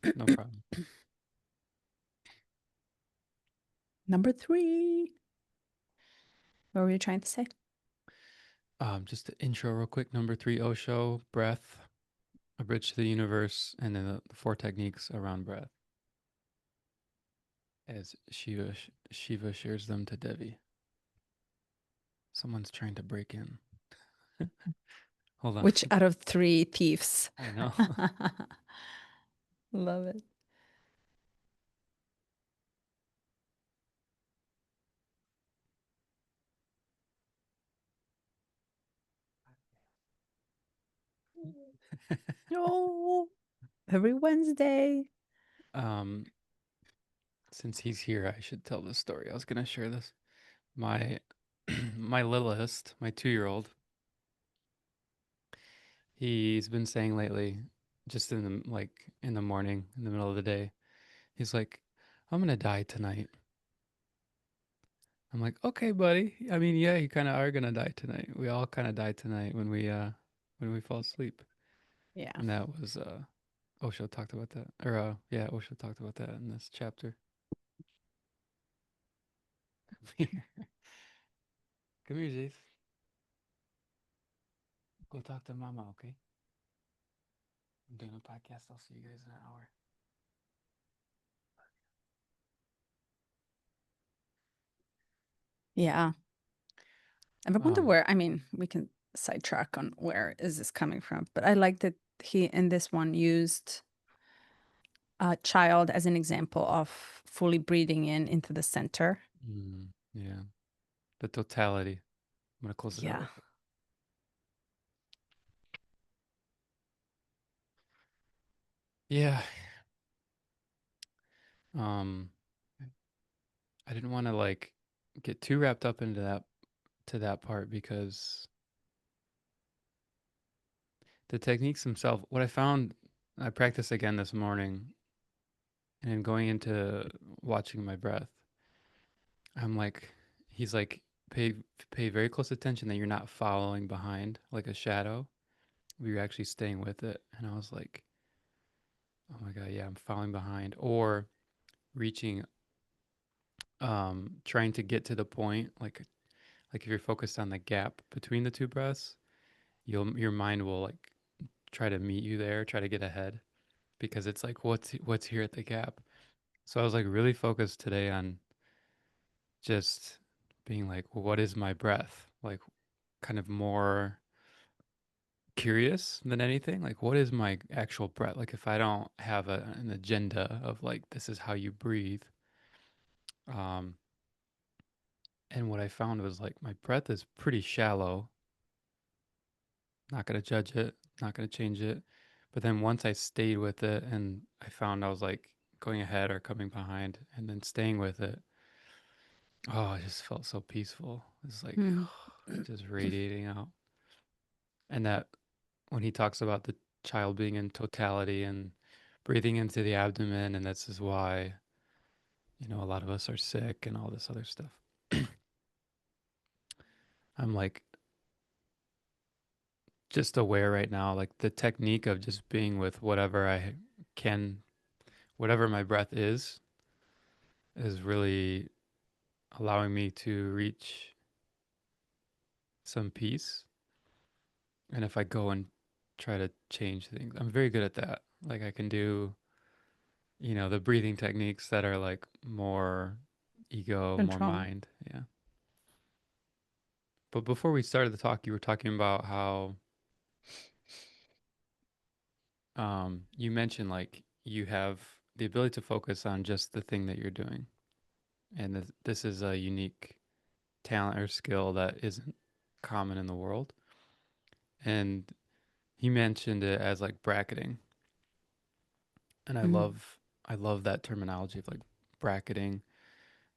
No problem. Number three. What were you trying to say? Just the intro real quick. Number three, Osho, breath, a bridge to the universe, and then the four techniques around breath as Shiva shares them to Devi. Someone's trying to break in. Hold on. Which out of three thieves? I know. Love it. Oh, every Wednesday. um, since he's here, I should tell this story. I was gonna share this. My my littlest, my 2-year-old, he's been saying lately, just in the morning, in the middle of the day, he's like, "I'm gonna die tonight." I'm like, "Okay, buddy. I mean, yeah, you kind of are gonna die tonight. We all kind of die tonight when we fall asleep." Yeah. And that was Osho talked about that, or yeah, Osho talked about that in this chapter. Come here, come here, Jace. Go talk to Mama, okay? I'm doing a podcast. I'll see you guys in an hour. Yeah. And I wonder Um, where, I mean, we can sidetrack on where is this coming from, but I like that he in this one used a child as an example of fully breathing in into the center. yeah, the totality. I'm gonna close it out Yeah. real quick. Yeah. Um, I didn't want to get too wrapped up into that part because the techniques themselves, what I found, I practiced again this morning and going into watching my breath. I'm like, he's like, pay pay very close attention that you're not following behind like a shadow. You're actually staying with it. And I was like, oh my God, yeah, I'm following behind or reaching, trying to get to the point, like if you're focused on the gap between the two breaths, your mind will like try to meet you there, try to get ahead because it's like what's here at the gap. So I was like really focused today on just being like, well, what is my breath? Like kind of more curious than anything. Like what is my actual breath? Like if I don't have an agenda of like this is how you breathe. Um and what I found was like my breath is pretty shallow. Not gonna judge it, not gonna change it. But then once I stayed with it and I found I was like going ahead or coming behind and then staying with it, oh, I just felt so peaceful. It's like Hmm. just radiating out. And that when he talks about the child being in totality and breathing into the abdomen, and this is why, a lot of us are sick and all this other stuff. I'm like just aware right now, like the technique of just being with whatever I can, whatever my breath is really allowing me to reach some peace. And if I go and try to change things, I'm very good at that. Like I can do, the breathing techniques that are like more ego, more Control. mind. Yeah. But before we started the talk, you were talking about how you mentioned like you have the ability to focus on just the thing that you're doing. And this is a unique talent or skill that isn't common in the world. And he mentioned it as like bracketing. And Hmm. I love that terminology of like bracketing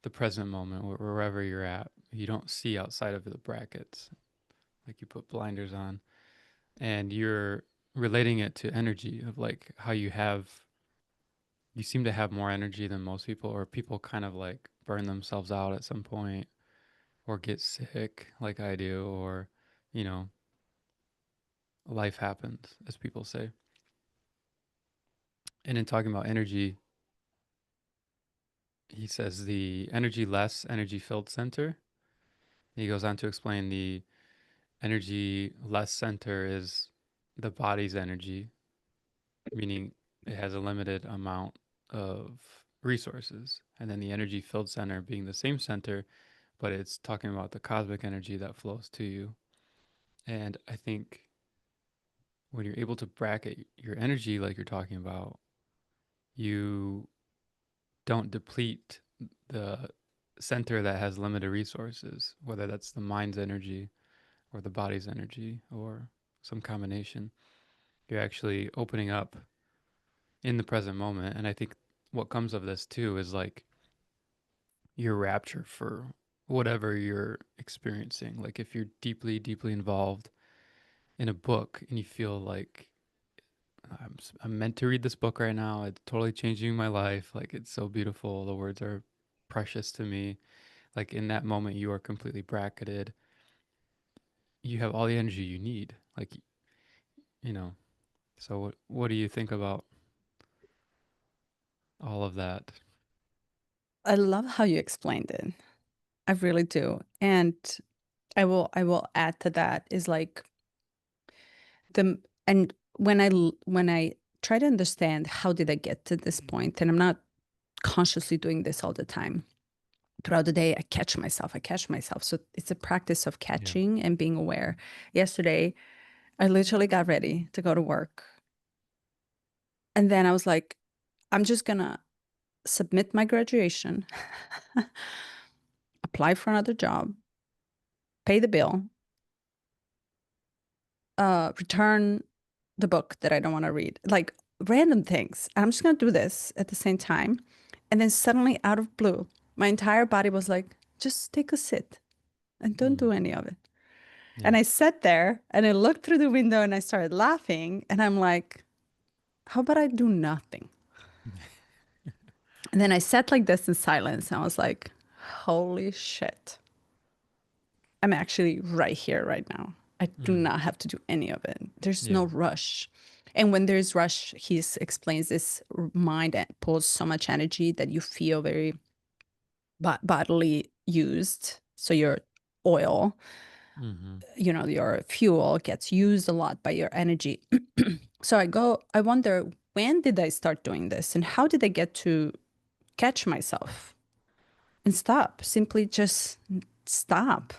the present moment wherever you're at. You don't see outside of the brackets. Like you put blinders on and you're relating it to energy of like how you seem to have more energy than most people, or people kind of like burn themselves out at some point or get sick like I do, or, you know, life happens, as people say. And in talking about energy, he says the energy less, energy filled center. He goes on to explain the energy less center is the body's energy, meaning it has a limited amount of resources. And then the energy filled center being the same center, but it's talking about the cosmic energy that flows to you. And I think when you're able to bracket your energy like you're talking about, you don't deplete the center that has limited resources, whether that's the mind's energy or the body's energy or some combination. You're actually opening up in the present moment. And I think what comes of this too is like your rapture for whatever you're experiencing. Like if you're deeply, deeply involved in a book and you feel like I'm meant to read this book right now, it's totally changing my life. Like it's so beautiful. The words are precious to me. Like in that moment, you are completely bracketed. You have all the energy you need. Like, you know, so what do you think about all of that? I love how you explained it. I really do. And I will add to that is like the and when I try to understand how did I get to this point, and I'm not consciously doing this all the time. Throughout the day, I catch myself. So it's a practice of Yeah. catching and being aware. Yesterday, I literally got ready to go to work. And then I was like, I'm just gonna submit my graduation, apply for another job, pay the bill, return the book that I don't want to read, like random things. I'm just gonna do this at the same time. And then suddenly, out of blue, my entire body was like, just take a sit and don't Mm, do any of it. And yeah. I sat there and I looked through the window and I started laughing. And I'm like, how about I do nothing? And then I sat like this in silence and I was like, holy shit. I'm actually right here, right now. I do Mm, not have to do any of it. There's yeah. no rush. And when there's rush, he explains this mind that pulls so much energy that you feel very bodily used. So your oil, Mm-hmm. your fuel gets used a lot by your energy. So I wonder, when did I start doing this and how did I get to catch myself and stop? Simply just stop.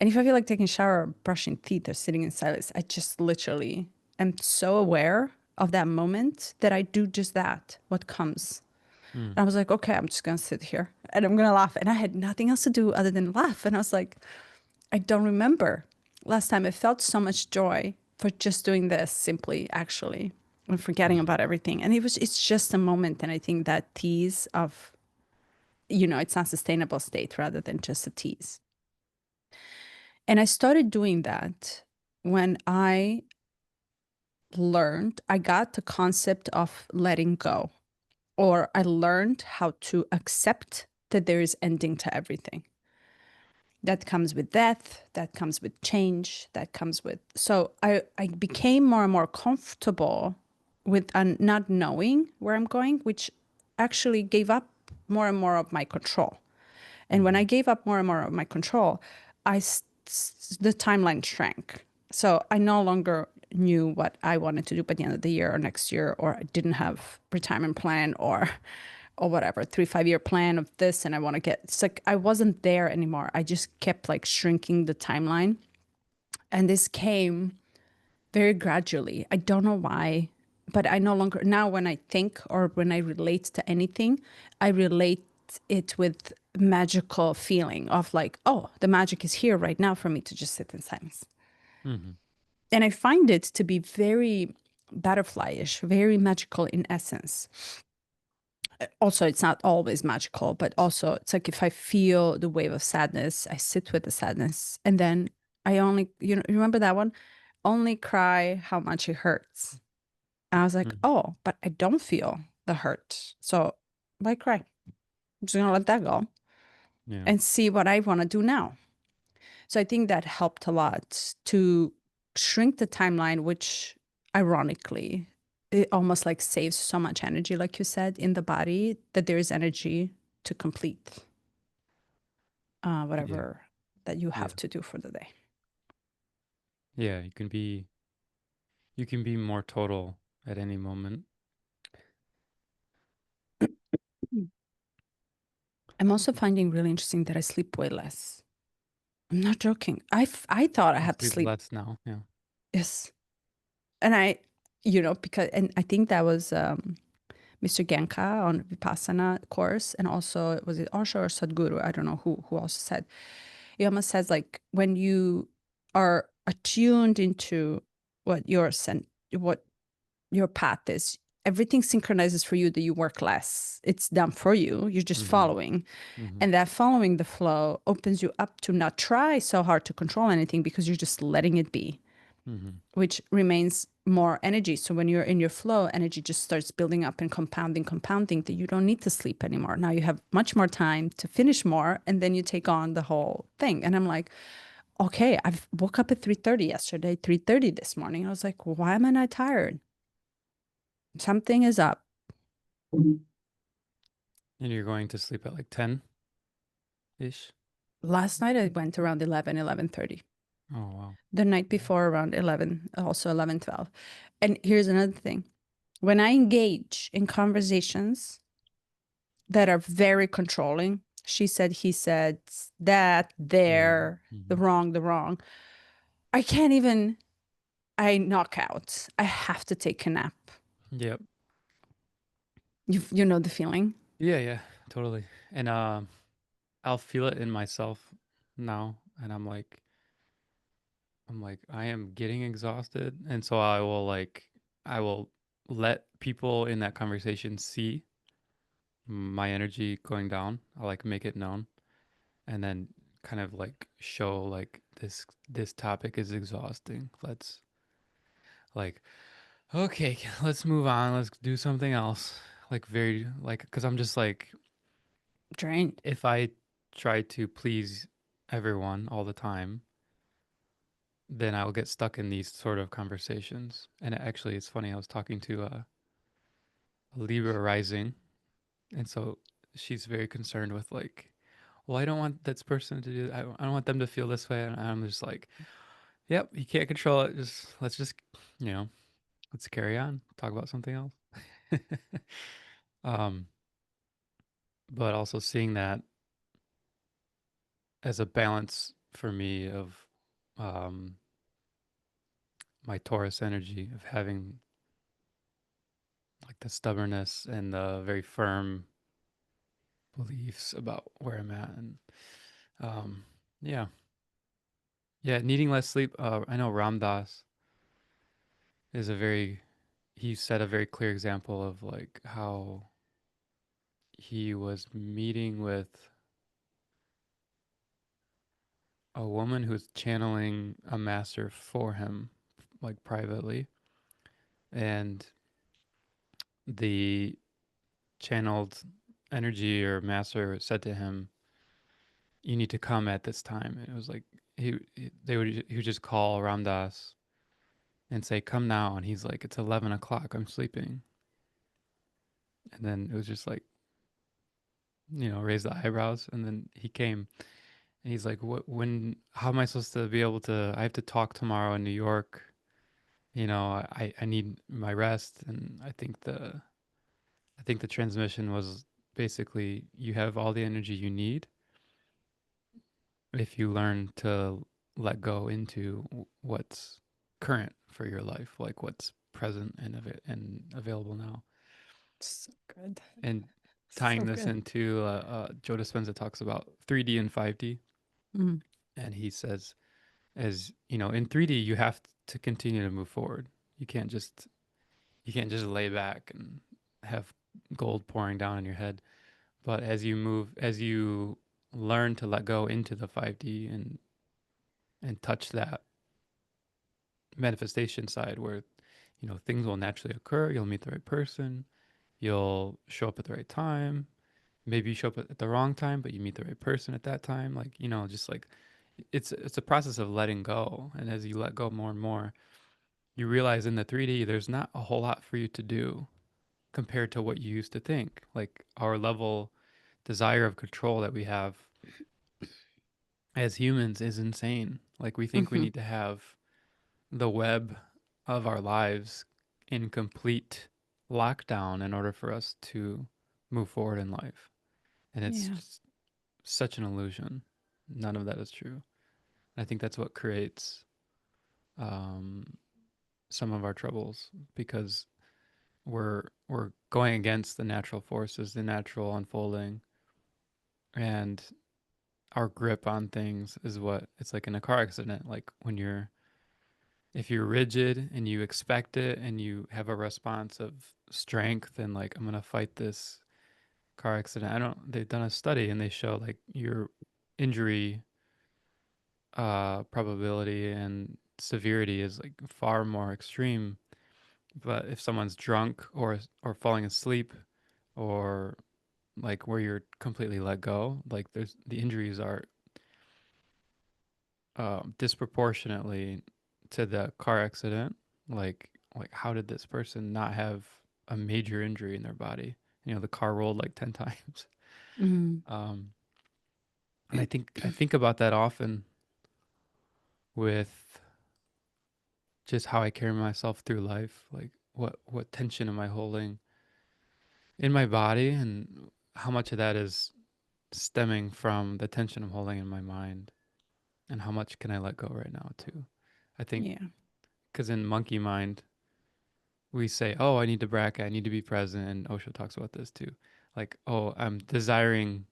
And if I feel like taking a shower or brushing teeth or sitting in silence, I just literally am so aware of that moment that I do just that, what comes. Mm, And I was like, okay, I'm just gonna sit here and I'm gonna laugh. And I had nothing else to do other than laugh. And I was like, I don't remember last time I felt so much joy for just doing this simply, actually, and forgetting mm, about everything. And it's just a moment. And I think that tease of, it's not sustainable state rather than just a tease. And I started doing that when I got the concept of letting go, or I learned how to accept that there is ending to everything. That comes with death, that comes with change, that comes with. So I became more and more comfortable with not knowing where I'm going, which actually gave up more and more of my control. And when mm-hmm. I gave up more and more of my control, the timeline shrank. So I no longer knew what I wanted to do by the end of the year or next year, or I didn't have retirement plan or whatever, 3 5 year plan of this. And I want to get, it's like I wasn't there anymore. I just kept like shrinking the timeline. And this came very gradually. I don't know why, but I no longer, now when I think or when I relate to anything, I relate it with magical feeling of like, oh, the magic is here right now for me to just sit in silence. Mm-hmm. And I find it to be very butterflyish, very magical in essence. Also, it's not always magical, but also it's like if I feel the wave of sadness, I sit with the sadness and then I only, remember that one? Only cry how much it hurts. And I was like, Mm, oh, but I don't feel the hurt. So why cry? I'm just gonna let that go yeah. and see what I want to do now. So I think that helped a lot to shrink the timeline, which ironically it almost like saves so much energy, like you said, in the body that there is energy to complete Yeah. whatever that you Yeah. have to do for the day. Yeah. You can be more total at any moment. Mm. I'm also finding really interesting that I sleep way less. I'm not joking. I thought I You had to sleep sleep. less now. Yeah. Yes. And because, and I think that was Mr. Genka on Vipassana course. And also, was it Osho or Sadhguru? I don't know who also said. He almost says like when you are attuned into what what your path is, everything synchronizes for you that you work less. It's done for you. You're just Mm-hmm. following. Mm-hmm. And that following the flow opens you up to not try so hard to control anything because you're just letting it be, Mm-hmm. which remains more energy. So when you're in your flow, energy just starts building up and compounding, compounding that you don't need to sleep anymore. Now you have much more time to finish more, and then you take on the whole thing. And I'm like, okay, I've woke up at 3:30 yesterday, 3:30 this morning. I was like, why am I not tired? Something is up. And you're going to sleep at like 10 ish. Last night I went around 11, 11:30. Oh, wow. The night Yeah. before around 11, also 11, 12. And here's another thing. When I engage in conversations that are very controlling, she said, he said, that, Yeah. there, Mm-hmm. the wrong, I can't even, I knock out. I have to take a nap. Yep. You know the feeling? Yeah. Yeah. Totally. And I'll feel it in myself now, and I'm like, I am getting exhausted, and so I will let people in that conversation see my energy going down. I'll like make it known, and then kind of like show like this topic is exhausting. Let's like okay, let's move on. Let's do something else. Like very like because I'm just like Drained. if I try to please everyone all the time, then I'll get stuck in these sort of conversations. And actually, it's funny. I was talking to a Libra rising, and so she's very concerned with like, well, I don't want this person to do. I don't want them to feel this way, and I'm just like, yep, you can't control it. Just let's just you know let's carry on. Talk about something else. um, but also seeing that as a balance for me of um, my Taurus energy of having like the stubbornness and the very firm beliefs about where I'm at. And um, yeah, yeah, needing less sleep. I know Ram Dass is he set a very clear example of like how he was meeting with a woman who's channeling a master for him, like privately. And the channeled energy or master said to him, "You need to come at this time." And it was like he would just call Ram Dass and say, "Come now," and he's like, "It's 11 o'clock. I'm sleeping." And then it was just like raise the eyebrows, and then he came, and he's like, "What? When? How am I supposed to be able to? I have to talk tomorrow in New York. I need my rest." And I think the transmission was basically you have all the energy you need if you learn to let go into what's current for your life, like what's present and available now. So good. And So tying this good. into Joe Dispenza talks about 3D and 5D, Mm. and he says, as you know, in 3D you have to continue to move forward. You can't just you can't just lay back and have gold pouring down on your head. But as you learn to let go into the 5D and touch that manifestation side where things will naturally occur, you'll meet the right person, you'll show up at the right time, maybe you show up at the wrong time but you meet the right person at that time, like just like it's a process of letting go. And as you let go more and more, you realize in the 3D, there's not a whole lot for you to do compared to what you used to think. Like our level desire of control that we have as humans is insane. Like we think we Hmm. need to have the web of our lives in complete lockdown in order for us to move forward in life. And it's Yeah. just such an illusion. None of that is true. I think that's what creates um, some of our troubles because we're going against the natural forces, the natural unfolding, and our grip on things is what it's like in a car accident. Like when you're if you're rigid and you expect it and you have a response of strength and like I'm gonna fight this car accident. I don't. They've done a study and they show like your injury probability and severity is like far more extreme. But if someone's drunk or falling asleep or like where you're completely let go, like there's the injuries are disproportionately to the car accident. Like how did this person not have a major injury in their body? You know, the car rolled like 10 times. Mm. Um, and I think about that often with just how I carry myself through life. Like what tension am I holding in my body, and how much of that is stemming from the tension I'm holding in my mind, and how much can I let go right now too. I think Yeah. because in monkey mind we say, "Oh, I need to bracket, I need to be present," and Osho talks about this too. Like, "Oh, I'm desiring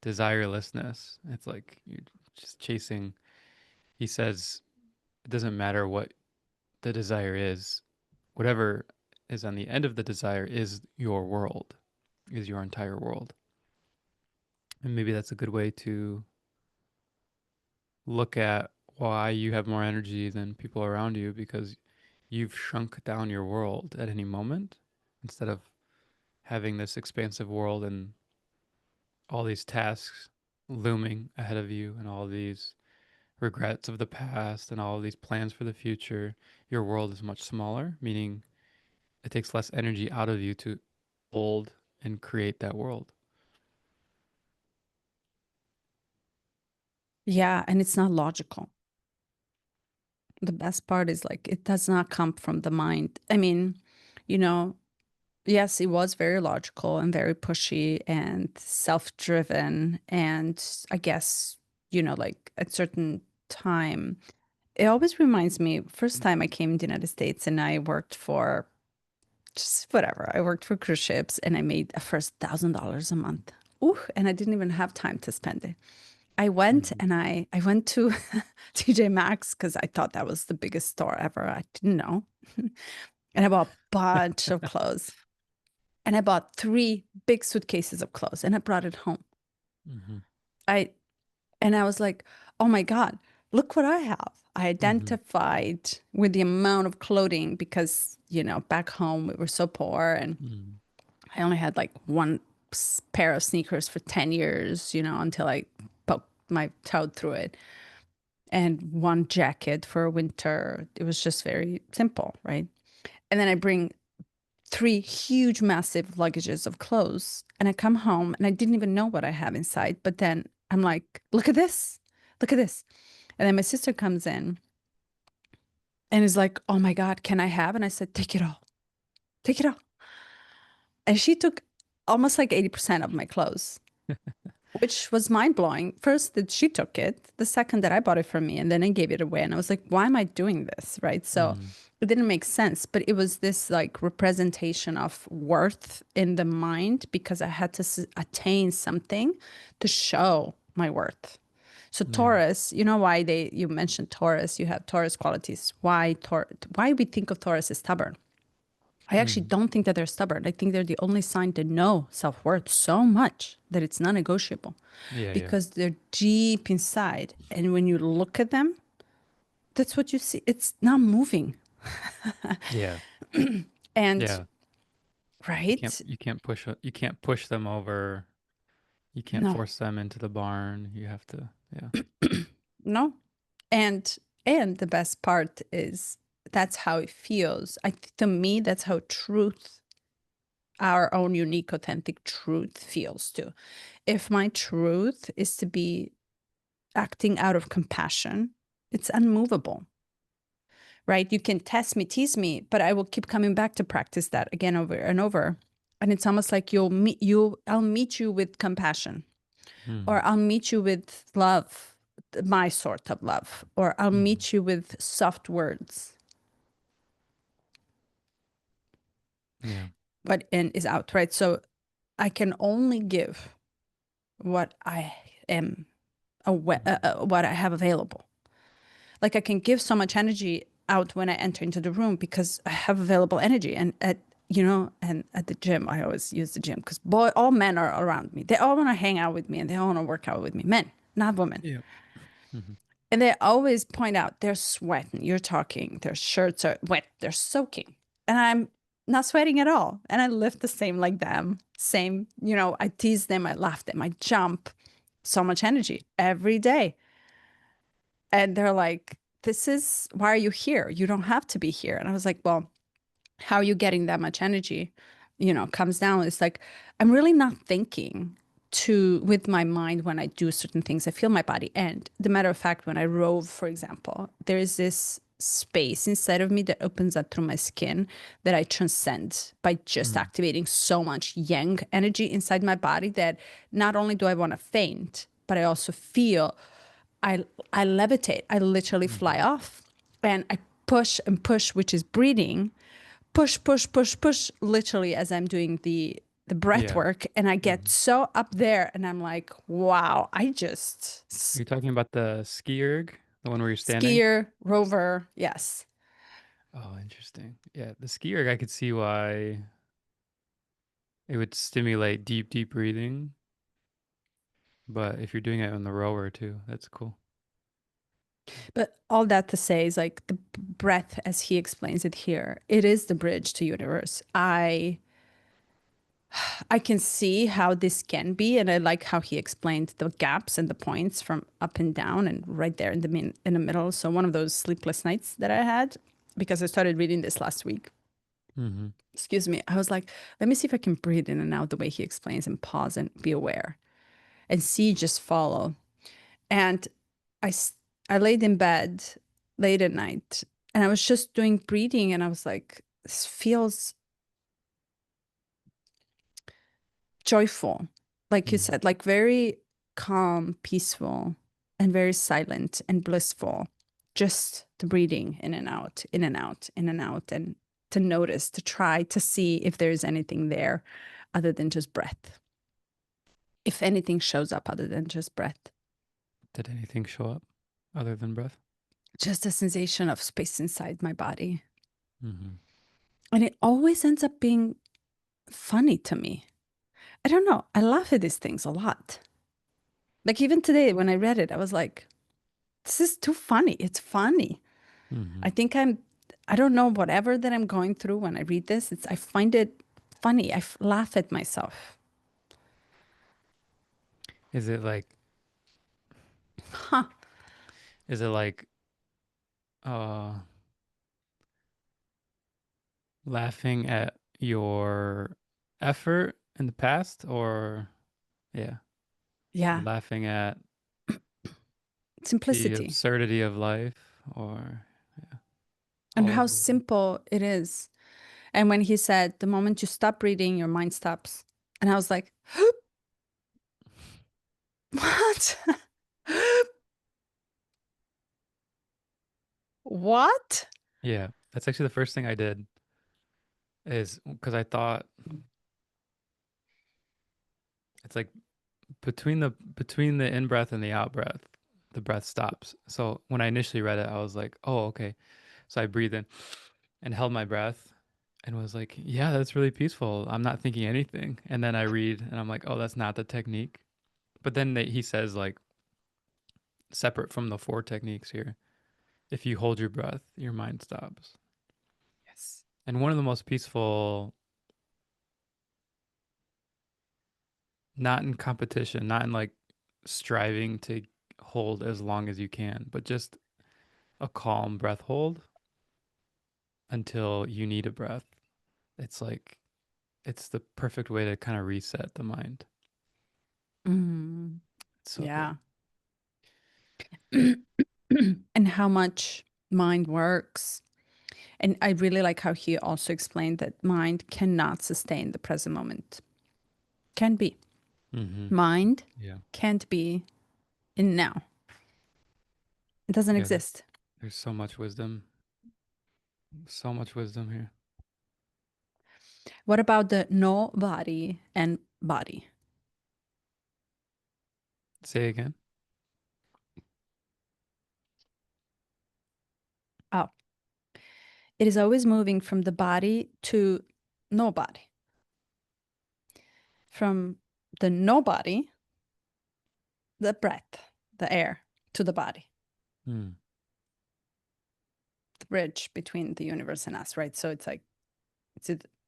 desirelessness." It's like you're just chasing. He says it doesn't matter what the desire is, whatever is on the end of the desire is your world, is your entire world. And maybe that's a good way to look at why you have more energy than people around you because you've shrunk down your world at any moment instead of having this expansive world and all these tasks looming ahead of you and all these regrets of the past and all these plans for the future. Your world is much smaller, meaning it takes less energy out of you to hold and create that world. Yeah. And it's not logical. The best part is like it does not come from the mind. I mean, you know, yes, it was very logical and very pushy and self-driven. And I guess, like at certain time, it always reminds me, first time I came to the United States and I worked for just whatever. I worked for cruise ships and I made a first $1,000 a month. Ooh, and I didn't even have time to spend it. I went Mm-hmm. and I went to TJ Maxx because I thought that was the biggest store ever. I didn't know. And I bought a bunch of clothes. And I bought three big suitcases of clothes and I brought it home. Mm-hmm. I and I was like, oh my God, look what I have. I Mm-hmm. identified with the amount of clothing because, back home we were so poor and Mm-hmm. I only had like one pair of sneakers for 10 years, until I poked my toe through it, and one jacket for winter. It was just very simple, right? And then I bring three huge, massive luggages of clothes, and I come home and I didn't even know what I have inside. But then I'm like, look at this, look at this. And then my sister comes in and is like, oh my God, can I have? And I said, take it all, take it all. And she took almost like 80% of my clothes, which was mind blowing. First, that she took it, the second, that I bought it for me, and then I gave it away. And I was like, why am I doing this? Right. So Mm-hmm. it didn't make sense, but it was this like representation of worth in the mind because I had to attain something to show my worth. So Yeah. Taurus, you know why you mentioned Taurus, you have Taurus qualities. Why we think of Taurus as stubborn? I actually Mm-hmm. don't think that they're stubborn. I think they're the only sign to know self-worth so much that it's non-negotiable Yeah. Yeah. because they're deep inside. And when you look at them, that's what you see. It's not moving. Yeah. And Yeah. You can't right? you can't you can't push them over. You can't No, force them into the barn. You have to. Yeah. no. And and the best part is that's how it feels. To me, that's how truth, our own unique, authentic truth feels too. If my truth is to be acting out of compassion, it's unmovable, right? You can test me, tease me, but I will keep coming back to practice that again over and over. And it's almost like I'll meet you with compassion, Mm-hmm. or I'll meet you with love, my sort of love, or I'll Mm-hmm. meet you with soft words, Yeah. but in is out, right? So I can only give what I am Mm-hmm. what I have available. Like I can give so much energy out when I enter into the room because I have available energy. And and at the gym, I always use the gym because boy, all men are around me. They all want to hang out with me and they all want to work out with me. Men, not women. Yeah. Mm-hmm. And they always point out they're sweating. You're talking. Their shirts are wet. They're soaking. And I'm not sweating at all. And I lift the same like them. Same, I tease them. I laugh them. I jump. So much energy every day. And they're like, why are you here? You don't have to be here. And I was like, well, how are you getting that much energy? Comes down. It's like, I'm really not thinking with my mind when I do certain things. I feel my body. And the matter of fact, when I rove, for example, there is this space inside of me that opens up through my skin that I transcend by just Mm-hmm. activating so much yang energy inside my body that not only do I want to faint, but I also feel I I levitate. I literally Mm-hmm. fly off. And I push and push, which is breathing. Push, push, push, push, literally as I'm doing the breath Yeah. work. And I get Mm-hmm. so up there and I'm like, wow, Are you talking about the ski erg, the one where you're standing? skier, rover, yes. Oh, interesting. Yeah, the ski erg, I could see why it would stimulate deep, deep breathing. But if you're doing it on the rower too, that's cool. But all that to say is like the breath, as he explains it here, it is the bridge to universe. I can see how this can be, and I like how he explained the gaps and the points from up and down, and right there in the middle. So one of those sleepless nights that I had, because I started reading this last week. Mm-hmm. Excuse me. I was like, let me see if I can breathe in and out the way he explains, and pause and be aware, and see just follow. And I s- I laid in bed late at night, and I was just doing breathing, and I was like, this feels joyful, like you Mm-hmm. said, like very calm, peaceful, and very silent and blissful. Just the breathing in and out, in and out, in and out, and to notice, to try to see if there's anything there other than just breath. If anything shows up other than just breath, Did anything show up other than breath? just a sensation of space inside my body. Mm-hmm. And it always ends up being funny to me. I don't know. I laugh at these things a lot. Like even today when I read it, I was like, this is too funny. It's funny. Mm-hmm. I think I don't know, whatever that I'm going through when I read this, I find it funny. Laugh at myself. Is it like Huh. is it like uh laughing at your effort in the past, or yeah, or Yeah. laughing at the Simplicity absurdity of life, or yeah, and all how of those. simple it is. And when he said, the moment you stop reading, your mind stops. And I was like, what? What? Yeah, that's actually the first thing I did is because I thought it's like between the in breath and the out breath, the breath stops. So when I initially read it, I was like, oh, okay. So I breathed in and held my breath and was like, yeah, that's really peaceful. I'm not thinking anything. And then I read and I'm like, oh, that's not the technique. But then he says, like, separate from the four techniques here, if you hold your breath, your mind stops. Yes. And one of the most peaceful, not in competition, not in like striving to hold as long as you can, but just a calm breath hold until you need a breath. It's like it's the perfect way to kind of reset the mind. Mm, It's so yeah. good. And how much mind works. And I really like how he also explained that mind cannot sustain the present moment. Can be. Mm-hmm. Mind Yeah. can't be in now. It doesn't Yeah. exist. There's so much wisdom. So much wisdom here. What about the no body and body? Say again. Oh, it is always moving from the body to no body. From the no body, the breath, the air, to the body, Mm. the bridge between the universe and us, right? So it's like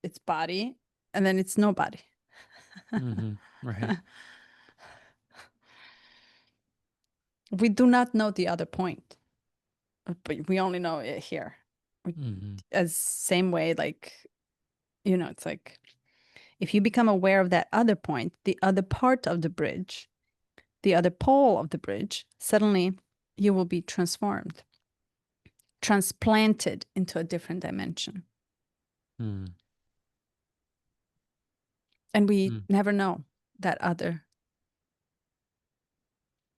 it's body and then it's nobody. Mm-hmm. Right. We do not know the other point, but we only know it here. Mm-hmm. As same way, like, it's like if you become aware of that other point, the other part of the bridge, the other pole of the bridge, suddenly you will be transformed, transplanted into a different dimension. Mm. And we Mm. never know that other.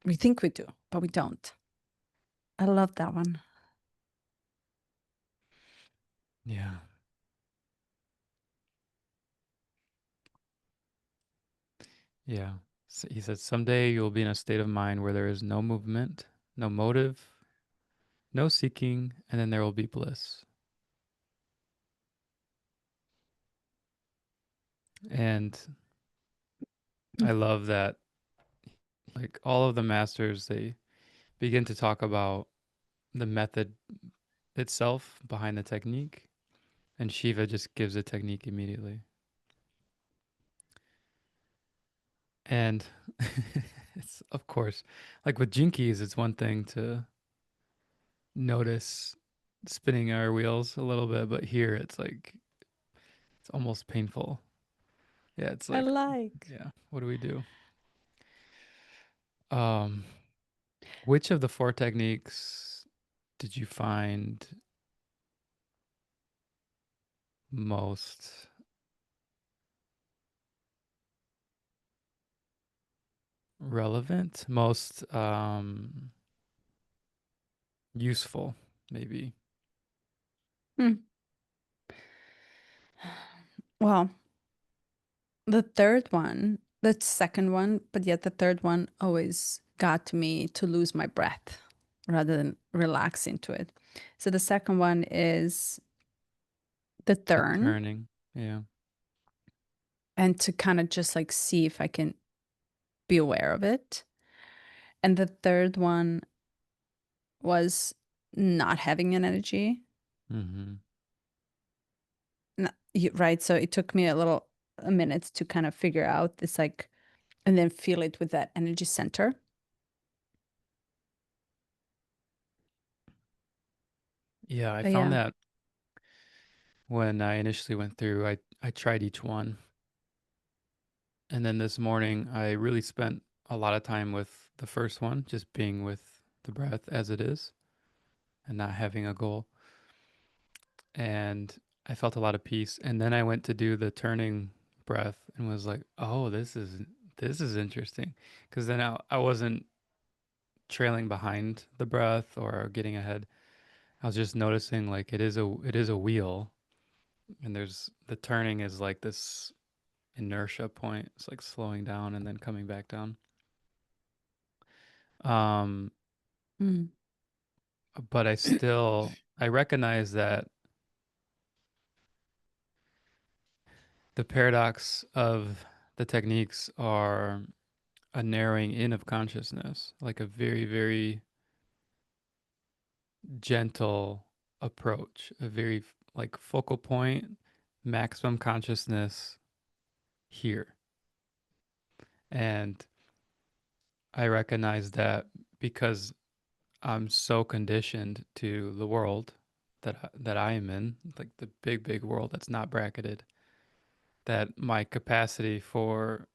We think we do, but we don't. I love that one. Yeah. Yeah. So he said, someday you'll be in a state of mind where there is no movement, no motive, no seeking, and then there will be bliss. And I love that, like, all of the masters, they begin to talk about the method itself behind the technique, and Shiva just gives a technique immediately. And it's, of course, like with jinkies, it's one thing to notice spinning our wheels a little bit, but here it's like it's almost painful. Yeah, it's I like, like. yeah, what do we do? Um, which of the four techniques did you find most relevant, most useful, maybe? Hmm. Well, the third one, the second one, but yet the third one always got me to lose my breath rather than relax into it. So the second one is the The turn, turning. Yeah. and to kind of just like see if I can be aware of it. And the third one was not having an energy. Mm-hmm. Right. So it took me a minute to kind of figure out this, like, and then feel it with that energy center. Yeah, I But found yeah. that when I initially went through, I tried each one. And then this morning, I really spent a lot of time with the first one, just being with the breath as it is and not having a goal. And I felt a lot of peace. And then I went to do the turning breath and was like, "Oh, this is interesting." Because then I wasn't trailing behind the breath or getting ahead. I was just noticing like it is a wheel, and there's the turning is like this inertia point. It's like slowing down and then coming back down. Um, Mm. but I recognize that the paradox of the techniques are a narrowing in of consciousness, like a very, very gentle approach, a very like focal point, maximum consciousness here. And I recognize that because I'm so conditioned to the world that I am in, like the big world that's not bracketed, that my capacity for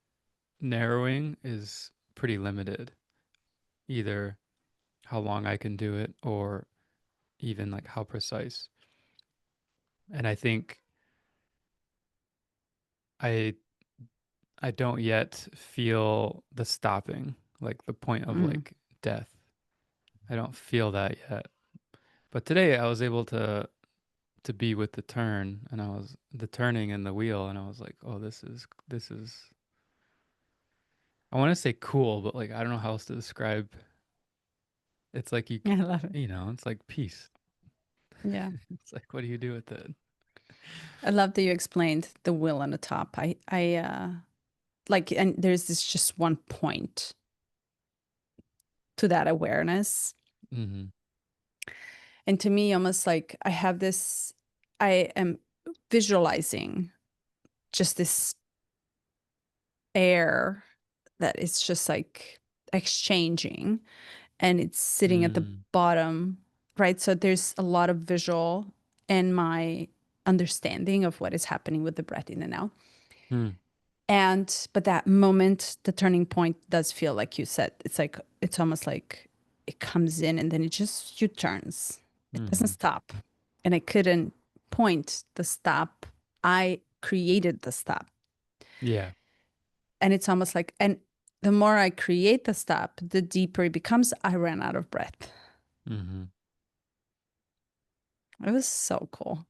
narrowing is pretty limited. Either how long I can do it or even like how precise. And I think I I don't yet feel the stopping, like the point of Mm. like death. I don't feel that yet. But today I was able to be with the turn, and I was the turning in the wheel, and I was like, "Oh, this is I want to say cool, but like I don't know how else to describe. It's like I love it. it's like peace. Yeah. It's like what do you do with it?" I love that you explained the will on the top. Like, and there's this just one point to that awareness. Mhm. And to me, almost like I am visualizing just this air that is just like exchanging and it's sitting at the Mm. bottom, right? So there's a lot of visual in my understanding of what is happening with the breath in and out. Mm. And but that moment, the turning point does feel like you said, it's like it's almost like it comes in and then it just U-turns. It doesn't Mhm. stop. And I couldn't point the stop. I created the stop. Yeah. And it's almost like, and the more I create the stop, the deeper it becomes. I ran out of breath. Mhm. It was so cool.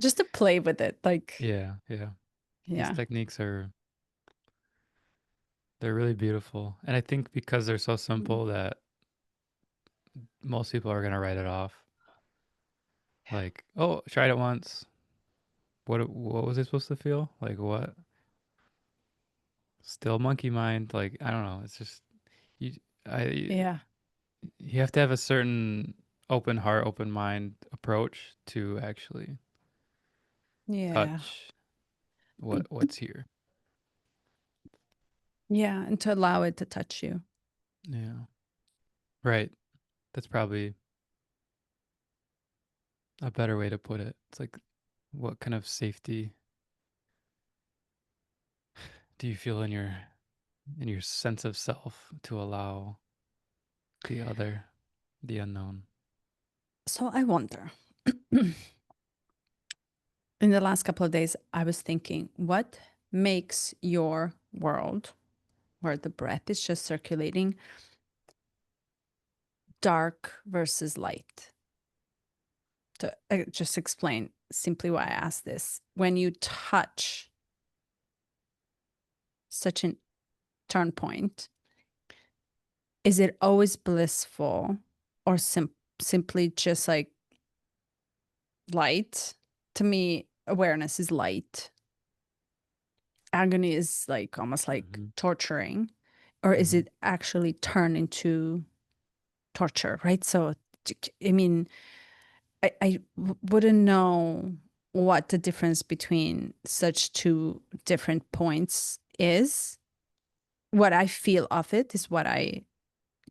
Just to play with it. Like, Yeah, yeah. These yeah. techniques are they're really beautiful. And I think because they're so Mm. simple that most people are gonna write it off. Like, oh, tried it once. What was it supposed to feel? Like what? Still monkey mind. Like, I don't know. It's just you I Yeah. you have to have a certain open heart, open mind approach to actually Yeah. touch what's here. Yeah. And to allow it to touch you. Yeah. Right. That's probably a better way to put it. It's like what kind of safety do you feel in your sense of self to allow the other, the unknown? So I wonder, in the last couple of days, I was thinking, what makes your world where the breath is just circulating dark versus light? To just explain simply why I asked this. When you touch such a turn point, is it always blissful or simply just like light? To me, awareness is light. Agony is like almost like Hmm. torturing. Or is Hmm. it actually turned into torture, right? So, I mean, wouldn't know what the difference between such two different points is. What I feel of it is what I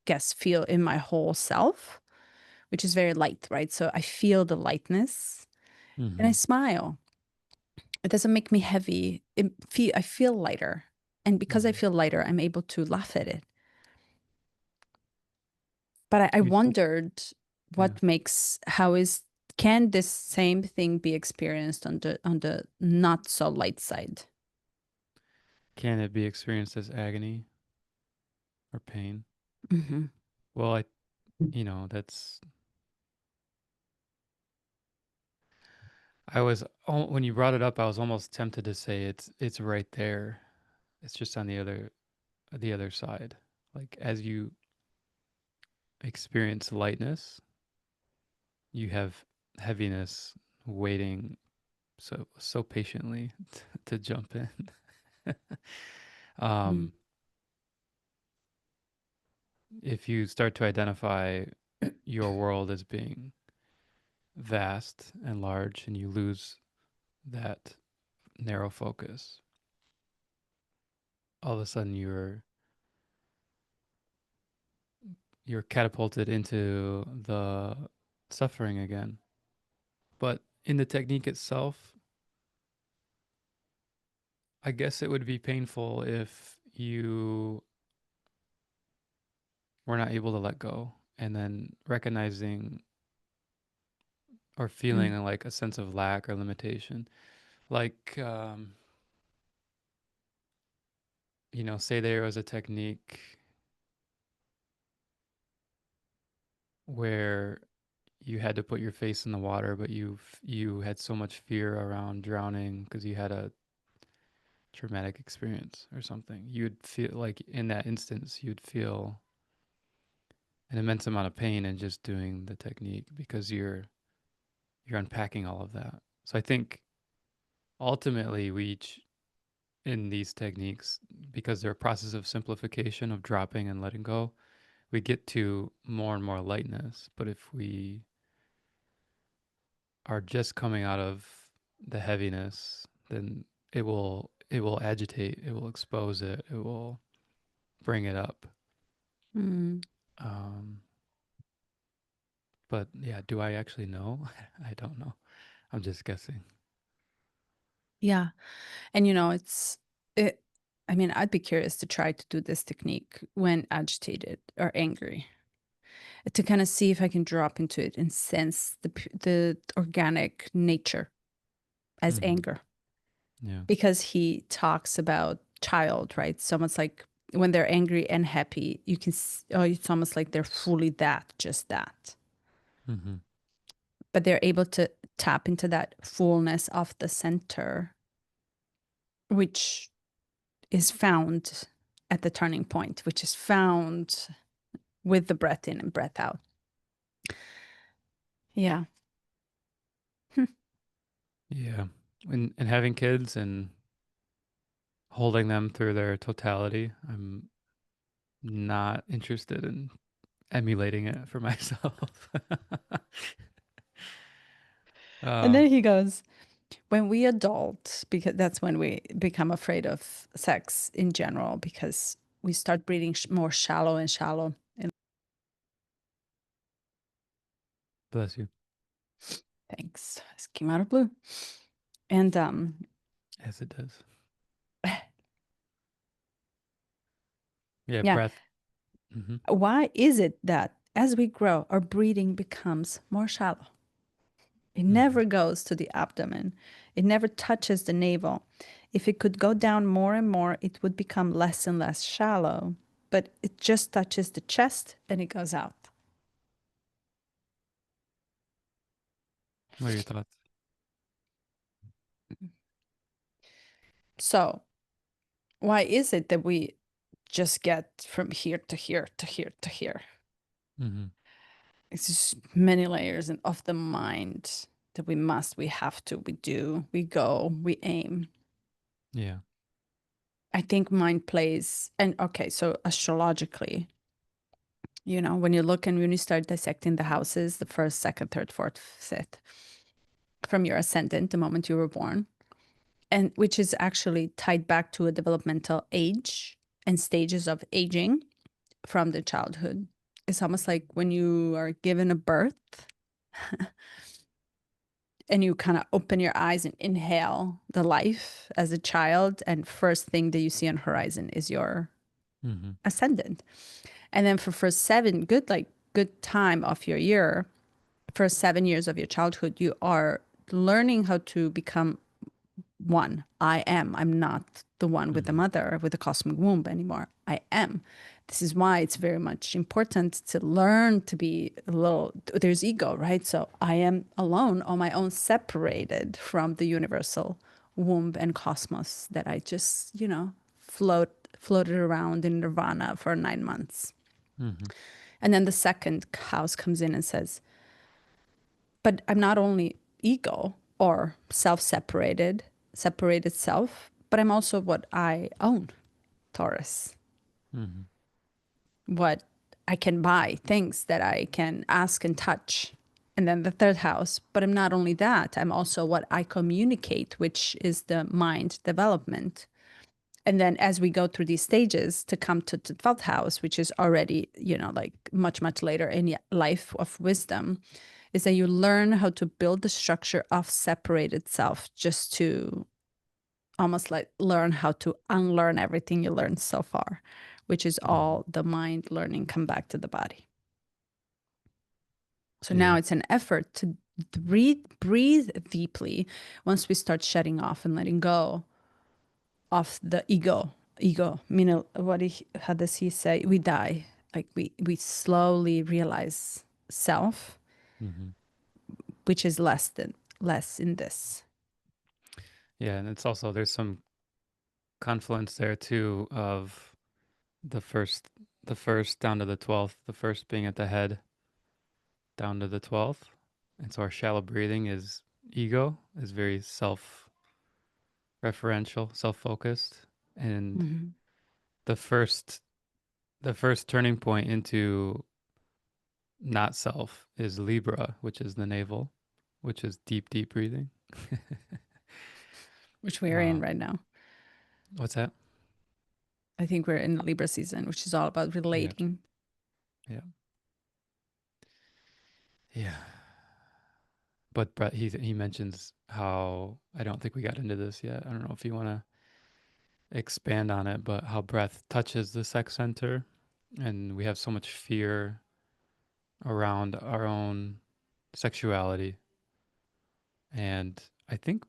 guess feel in my whole self, which is very light, right? So I feel the lightness and I Hmm. smile. It doesn't make me heavy. I feel lighter. And because I Hmm. feel lighter, I'm able to laugh at it. But I You, wondered yeah. what makes how is can this same thing be experienced on the not so light side? Can it be experienced as agony or pain? Hmm. Well, that's when you brought it up, I was almost tempted to say it's right there. It's just on the other side. Like as you experience lightness, you have heaviness waiting so patiently to jump in. Mm. um, if you start to identify your world as being vast and large, and you lose that narrow focus, all of a sudden you're catapulted into the suffering again. But in the technique itself, I guess it would be painful if you were not able to let go and then recognizing or Mm, feeling like a sense of lack or limitation. Like, say there was a technique where you had to put your face in the water, but you had so much fear around drowning because you had a traumatic experience or something. You'd feel like in that instance, you'd feel an immense amount of pain in just doing the technique because you're unpacking all of that. So I think ultimately we each in these techniques, because they're a process of simplification of dropping and letting go, we get to more and more lightness. But if we are just coming out of the heaviness, then it will agitate, it will expose it, it will bring it up. mm. Um, but yeah, do I actually know? I don't know. I'm just guessing. Yeah. And it, I mean, I'd be curious to try to do this technique when agitated or angry to kind of see if I can drop into it and sense the organic nature as Mm-hmm. anger. Yeah. Because he talks about child, right? So it's like when they're angry and happy, oh, it's almost like they're fully that, just that. Mm-hmm. But they're able to tap into that fullness of the center, which is found at the turning point, which is found with the breath in and breath out. Yeah. Yeah. And having kids and holding them through their totality, I'm not interested in emulating it for myself. And um, then he goes, when we adult, because that's when we become afraid of sex in general, because we start breathing more shallow and shallow. And bless you. thanks, this came out of blue. And As it does. Yeah, yeah, breath. Mm-hmm. why is it that as we grow, our breathing becomes more shallow? It Mm-hmm. never goes to the abdomen. It never touches the navel. If it could go down more and more, it would become less and less shallow. But it just touches the chest and it goes out. What are your thoughts? So, why is it that we just get from here to here to here to here? Mm-hmm. It's just many layers and of the mind that we have to, we do, we go, we aim. Yeah. I think mind plays, and okay, so astrologically, when you look and when you start dissecting the houses, the first, second, third, fourth, fifth, from your ascendant, the moment you were born, and which is actually tied back to a developmental age and stages of aging from the childhood. It's almost like when you are given a birth and you kind of open your eyes and inhale the life as a child, and first thing that you see on horizon is your Mm-hmm. ascendant. And then for first seven good time of your year, first 7 years of your childhood, you are learning how to become one. I'm not the one with the Mm-hmm. mother, with the cosmic womb anymore. I am. This is why it's very much important to learn to be a little, there's ego, right? So I am alone on my own, separated from the universal womb and cosmos that I just, floated around in nirvana for 9 months. Mm-hmm. And then the second house comes in and says, but I'm not only ego or separated self, but I'm also what I own, Taurus, Mm-hmm. what I can buy, things that I can ask and touch. And then the third house, but I'm not only that, I'm also what I communicate, which is the mind development. And then as we go through these stages to come to the 12th house, which is already, like much, much later in life of wisdom, is that you learn how to build the structure of separated self just to almost like learn how to unlearn everything you learned so far, which is Mhm. all the mind learning come back to the body. So now Yeah. it's an effort to breathe deeply once we start shutting off and letting go of the ego, meaning how does he say, we die, like we slowly realize self, Mhm. which is less in this. Yeah, and it's also there's some confluence there too of the first the first down to the 12th, the first being at the head down to the 12th. And so our shallow breathing is ego, is very self-referential, self-focused. And Mhm. the first the first turning point into not self is Libra, which is the navel, which is deep, deep breathing. Which we are in uh, right now. what's that? I think we're in the Libra season, which is all about Yeah, relating. yeah, yeah. But Brett, he mentions how I don't think we got into this yet. I don't know if you want to expand on it, but how breath touches the sex center, and we have so much fear around our own sexuality. And I think,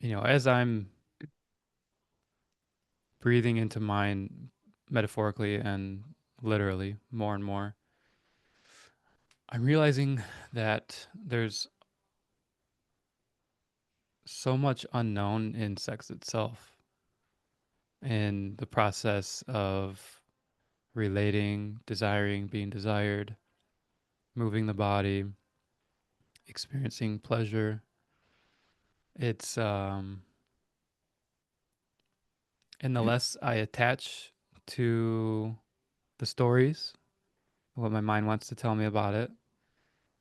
as I'm breathing into mine metaphorically and literally more and more, I'm realizing that there's so much unknown in sex itself, in the process of relating, desiring, being desired, moving the body, experiencing pleasure. It's and the less I attach to the stories, what my mind wants to tell me about it,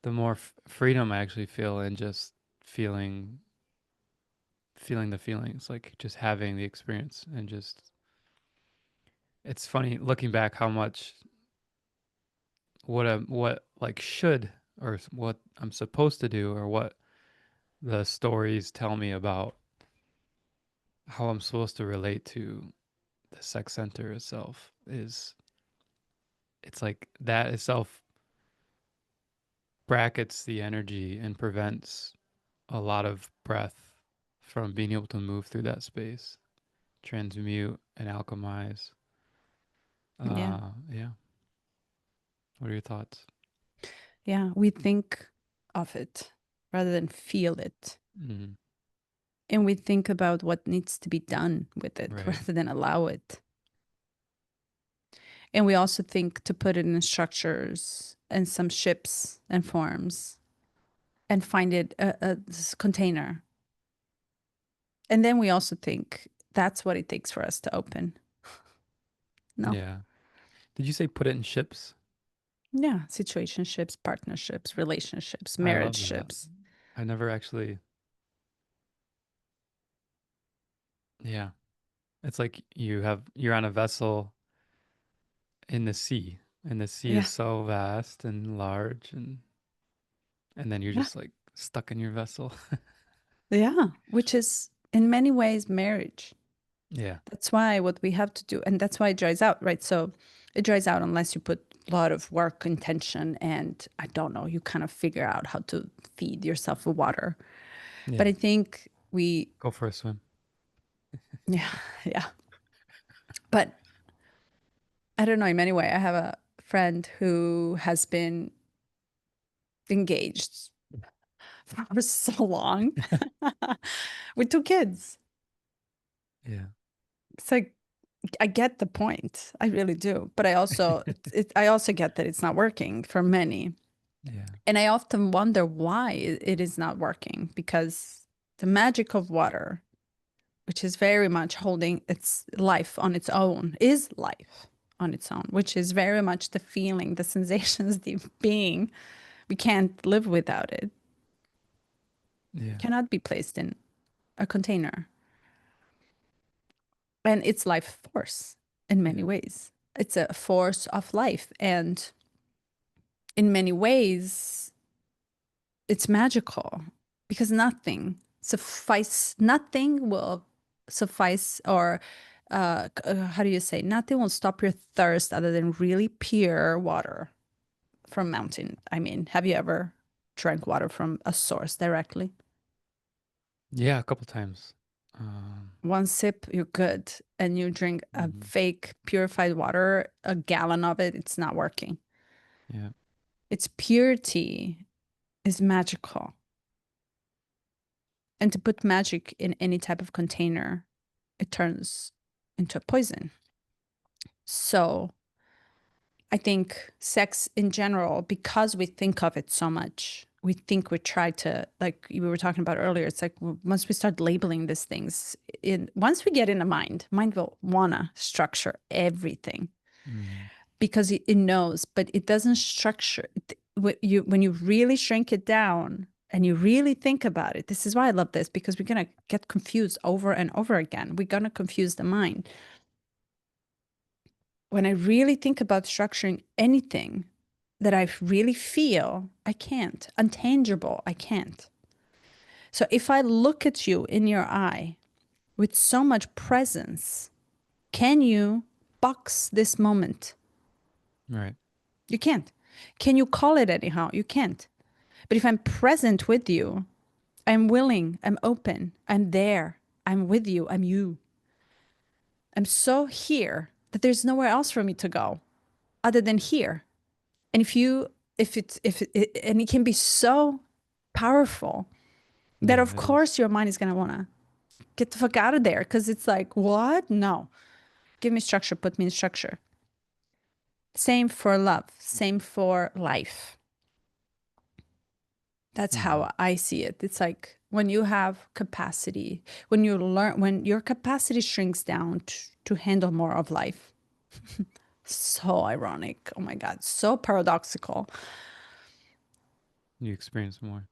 the more freedom I actually feel in just feeling the feelings, like just having the experience and just it's funny looking back how much what like should or what I'm supposed to do or what the stories tell me about how I'm supposed to relate to the sex center itself is it's like that itself brackets the energy and prevents a lot of breath from being able to move through that space, transmute and alchemize. Yeah. Yeah. What are your thoughts? Yeah. We think of it rather than feel it. Mm, And we think about what needs to be done with it right. rather than allow it. And we also think to put it in structures and some ships and forms and find it this container. And then we also think that's what it takes for us to open. No. Yeah. Did you say put it in ships? Yeah. Situationships, partnerships, relationships, I love that. marriage. I never actually, yeah. It's like you're on a vessel in the sea, and the sea is Yeah. so vast and large, and then you're Yeah. just like stuck in your vessel. Yeah. Which is in many ways marriage. Yeah. That's why what we have to do, and that's why it dries out, right? So it dries out unless you put a lot of work, intention, and I don't know, you kind of figure out how to feed yourself with water. But Yeah. I think Go for a swim. yeah, yeah. But I don't know, in many ways, I have a friend who has been engaged for so long with two kids. Yeah. It's like, I get the point. I really do. But I also get that it's not working for many. Yeah. And I often wonder why it is not working because the magic of water, which is very much holding its life on its own, is life on its own, which is very much the feeling, the sensations, the being. We can't live without it. Yeah. Cannot be placed in a container. And it's life force in many Yeah. ways. It's a force of life. And in many ways, It's magical because nothing will suffice, or how do you say, nothing will stop your thirst other than really pure water from mountain. I mean, have you ever drank water from a source directly? Yeah, a couple times. Um, One sip, you're good. And you drink a mhm. fake purified water, a gallon of it, it's not working. Yeah. Its purity is magical. And to put magic in any type of container, it turns into a poison. So I think sex in general, because we think of it so much, we think we try to, like we were talking about earlier, it's like once we start labeling these things, once we get in a mind will wanna structure everything Mhm. because it knows, but it doesn't structure. When you really shrink it down and you really think about it, this is why I love this, because we're gonna get confused over and over again. We're gonna confuse the mind. When I really think about structuring anything that I really feel, I can't. Untangible, I can't. So if I look at you in your eye with so much presence, can you box this moment? Right. You can't. Can you call it anyhow? You can't. But if I'm present with you, I'm willing, I'm open, I'm there, I'm with you, I'm you. I'm so here that there's nowhere else for me to go other than here. And and it can be so powerful that Yeah, of it is. course your mind is going to want to get the fuck out of there because it's like, what? No, give me structure, put me in structure. Same for love, same for life. That's Mhm. how I see it. It's like when you have capacity, when your capacity shrinks down to handle more of life. So ironic. Oh my God. So paradoxical. You experience more.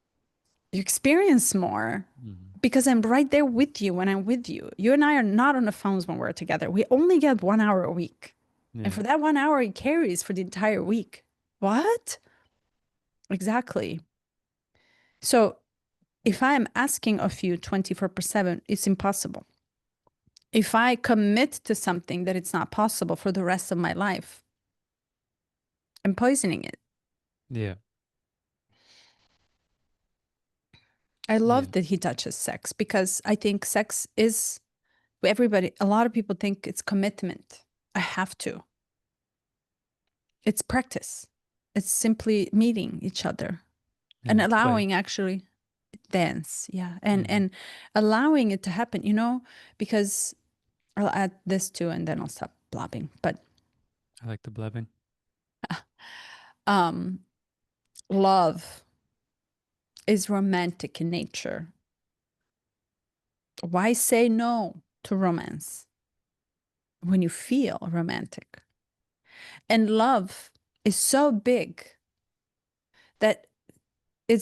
You experience more Mhm. because I'm right there with you when I'm with you. You and I are not on the phones when we're together. We only get 1 hour a week. And Yeah. for that 1 hour, it carries for the entire week. What? Exactly. So if I'm asking of you 24/7, it's impossible. If I commit to something that it's not possible for the rest of my life, I'm poisoning it. Yeah. I Yeah. love that he touches sex because I think sex is everybody, a lot of people think it's commitment. I have to. It's practice. It's simply meeting each other and Yeah. Play. allowing actually dance. Yeah. Mhm. And allowing it to happen, because I'll add this too and then I'll stop blabbing. But I like the blabbing. um love is romantic in nature. Why say no to romance when you feel romantic? And love is so big that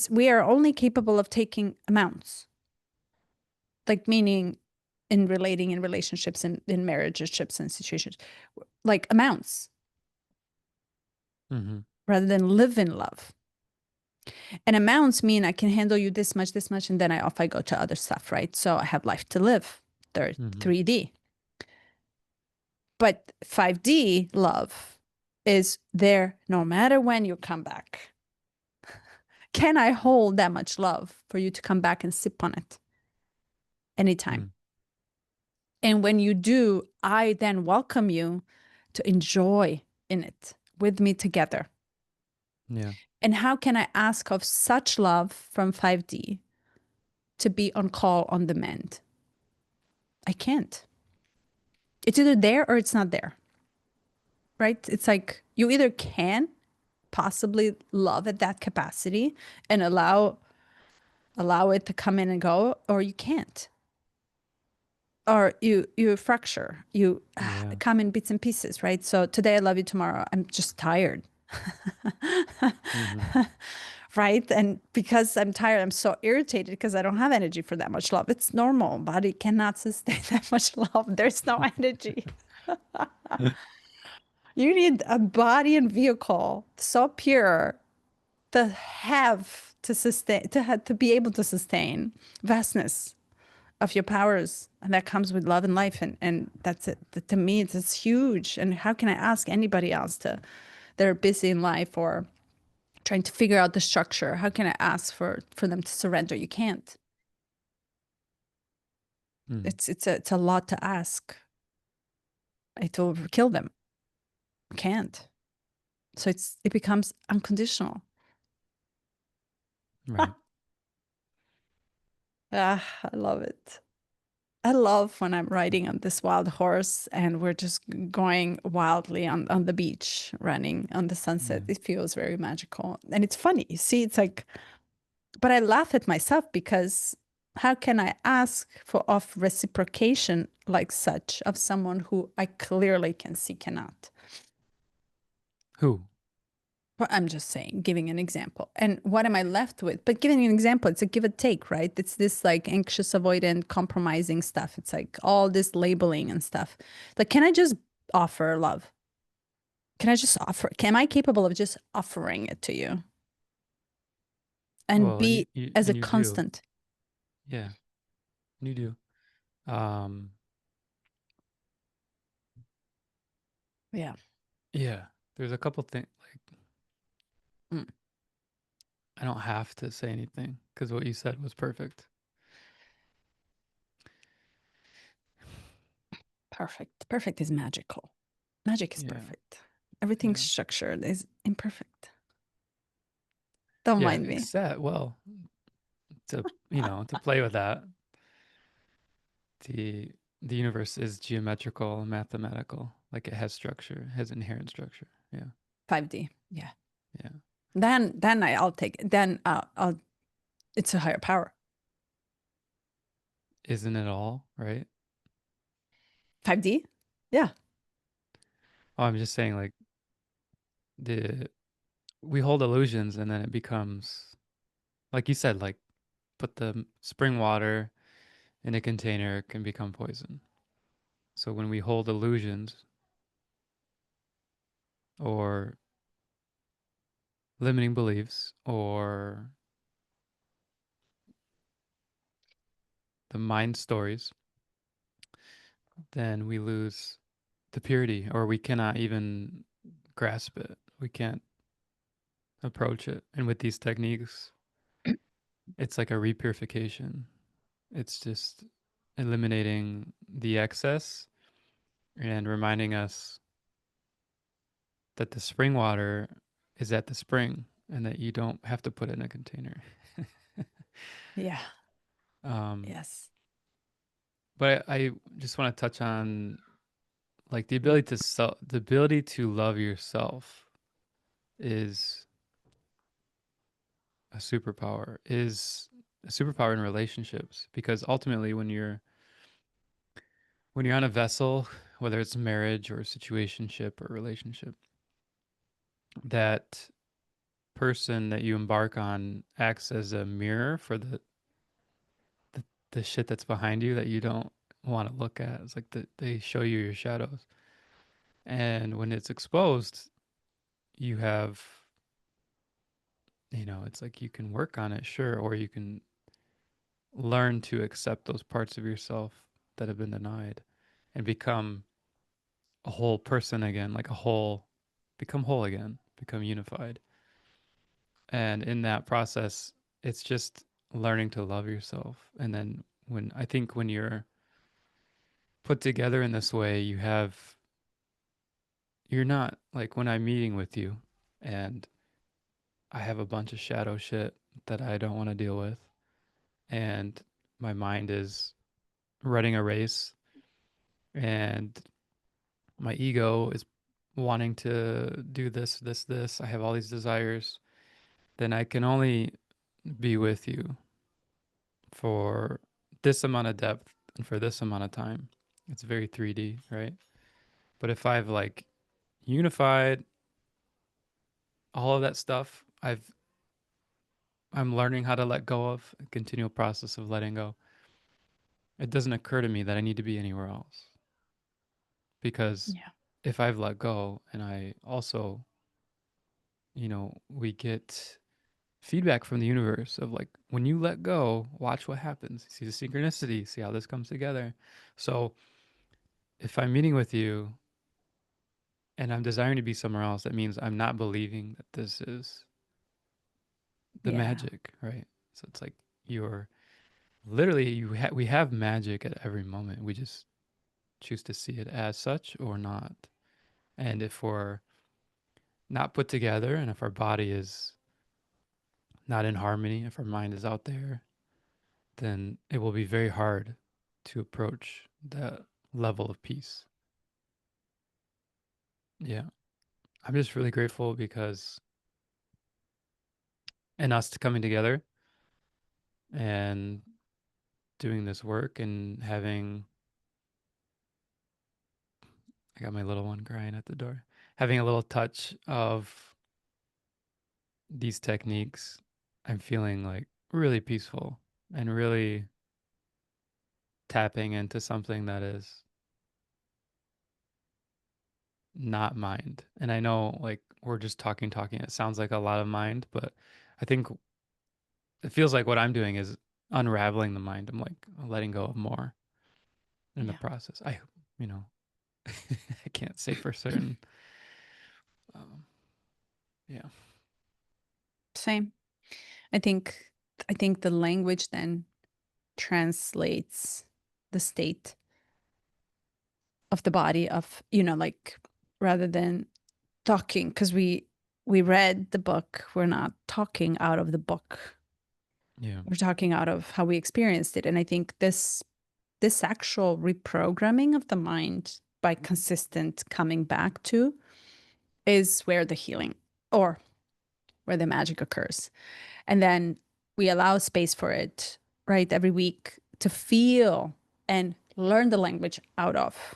we are only capable of taking amounts, like meaning in relating in relationships and in marriageships and situations, like amounts Mhm. rather than live in love. And amounts mean I can handle you this much, and then I go to other stuff, right? So I have life to live. They're Mhm. 3D. But 5D love is there no matter when you come back. Can I hold that much love for you to come back and sip on it anytime? Mm. And when you do, I then welcome you to enjoy in it with me together. Yeah. And how can I ask of such love from 5D to be on call on demand? I can't. It's either there or it's not there, right? It's like you either can possibly love at that capacity and allow it to come in and go, or you can't. Or you fracture, you Yeah. come in bits and pieces, right? So today I love you, tomorrow I'm just tired. Mhm. Right? And because I'm tired, I'm so irritated because I don't have energy for that much love. It's normal. Body cannot sustain that much love. There's no energy. You need a body and vehicle so pure to have to sustain, to be able to sustain vastness of your powers, and that comes with love and life, and that's it. To me, it's huge. And how can I ask anybody else to, they're busy in life or trying to figure out the structure? How can I ask for them to surrender? You can't. Mm. It's a lot to ask. It will kill them. Can't. So it becomes unconditional. Right. Ah, I love it. I love when I'm riding on this wild horse and we're just going wildly on the beach, running on the sunset. Yeah. It feels very magical. And it's funny. You see, it's like, but I laugh at myself because how can I ask for off reciprocation like such of someone who I clearly can see cannot? Who? Well, I'm just saying, giving an example. And what am I left with? But giving an example, it's a give and take, right? It's this like anxious, avoidant, compromising stuff. It's like all this labeling and stuff. Like, can I just offer love? Can I just offer? Am I capable of just offering it to you and Well, be as a and you do. constant? Yeah, you do. Um, Yeah. yeah. There's a couple things like Mm, I don't have to say anything because what you said was perfect. perfect. Perfect is magical. Magic is Yeah. perfect. Everything Yeah. structured is imperfect. Don't Yeah. mind me. Except, well, to play with that, the the universe is geometrical and mathematical. Like it has structure, has inherent structure. Yeah. 5D. Yeah. Yeah. Then I'll take it. Then I'll it's a higher power. Isn't it all, right? 5D? Yeah. Oh, I'm just saying like the we hold illusions and then it becomes like you said, like put the spring water in a container it can become poison. So when we hold illusions or limiting beliefs or the mind stories, then we lose the purity or we cannot even grasp it. We can't approach it. And with these techniques, it's like a repurification. It's just eliminating the excess and reminding us that the spring water is at the spring and that you don't have to put it in a container. Yeah. um, Yes. but I just want to touch on like the ability to love yourself is is a superpower in relationships because ultimately when you're on a vessel, whether it's marriage or situationship or relationship, that person that you embark on acts as a mirror for the, the shit that's behind you that you don't want to look at. It's like they show you your shadows. And when it's exposed, you have, it's like you can work on it, sure, or you can learn to accept those parts of yourself that have been denied and become a whole person again, like become whole again, become unified. And in that process, it's just learning to love yourself. And then when you're put together in this way, you're not like when I'm meeting with you and I have a bunch of shadow shit that I don't want to deal with. And my mind is running a race and my ego is wanting to do this, this, this. I have all these desires. Then I can only be with you for this amount of depth and for this amount of time. It's very 3D, right? But if I've like unified all of that stuff, I'm learning how to let go of a continual process of letting go. It doesn't occur to me that I need to be anywhere else because Yeah. if I've let go and I also, we get feedback from the universe of like when you let go, watch what happens. See the synchronicity, see how this comes together. So if I'm meeting with you and I'm desiring to be somewhere else, that means I'm not believing that this is the Yeah. magic, right? So it's like you're literally we have magic at every moment. We just choose to see it as such or not. And if we're not put together and if our body is not in harmony, if our mind is out there, then it will be very hard to approach that level of peace. Yeah. I'm just really grateful because and us coming together and doing this work and having I got my little one crying at the door. Having a little touch of these techniques, I'm feeling like really peaceful and really tapping into something that is not mind. And I know like we're just talking. It sounds like a lot of mind, but I think it feels like what I'm doing is unraveling the mind. I'm like letting go of more in the Yeah. process. You know, I can't say for certain. Um, yeah. Same. I think I think the language then translates the state of the body of, like rather than talking, because we read the book, we're not talking out of the book. Yeah. We're talking out of how we experienced it. And I think this actual reprogramming of the mind by consistent coming back to is where the healing or where the magic occurs. And then we allow space for it, right, every week to feel and learn the language out of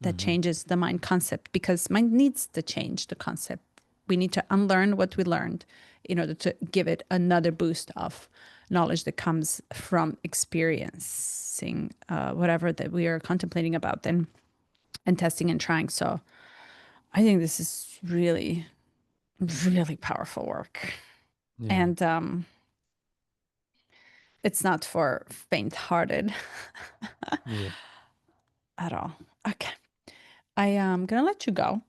that Mm-hmm. changes the mind concept, because mind needs to change the concept. We need to unlearn what we learned in order to give it another boost of knowledge that comes from experiencing whatever that we are contemplating about and testing and trying. So I think this is really, really powerful work. Yeah. And it's not for faint-hearted Yeah. at all. Okay. I am gonna let you go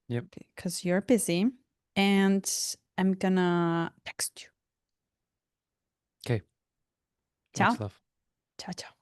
Yep. because you're busy, and I'm gonna text you. Okay. Ciao. Much love. Ciao, ciao.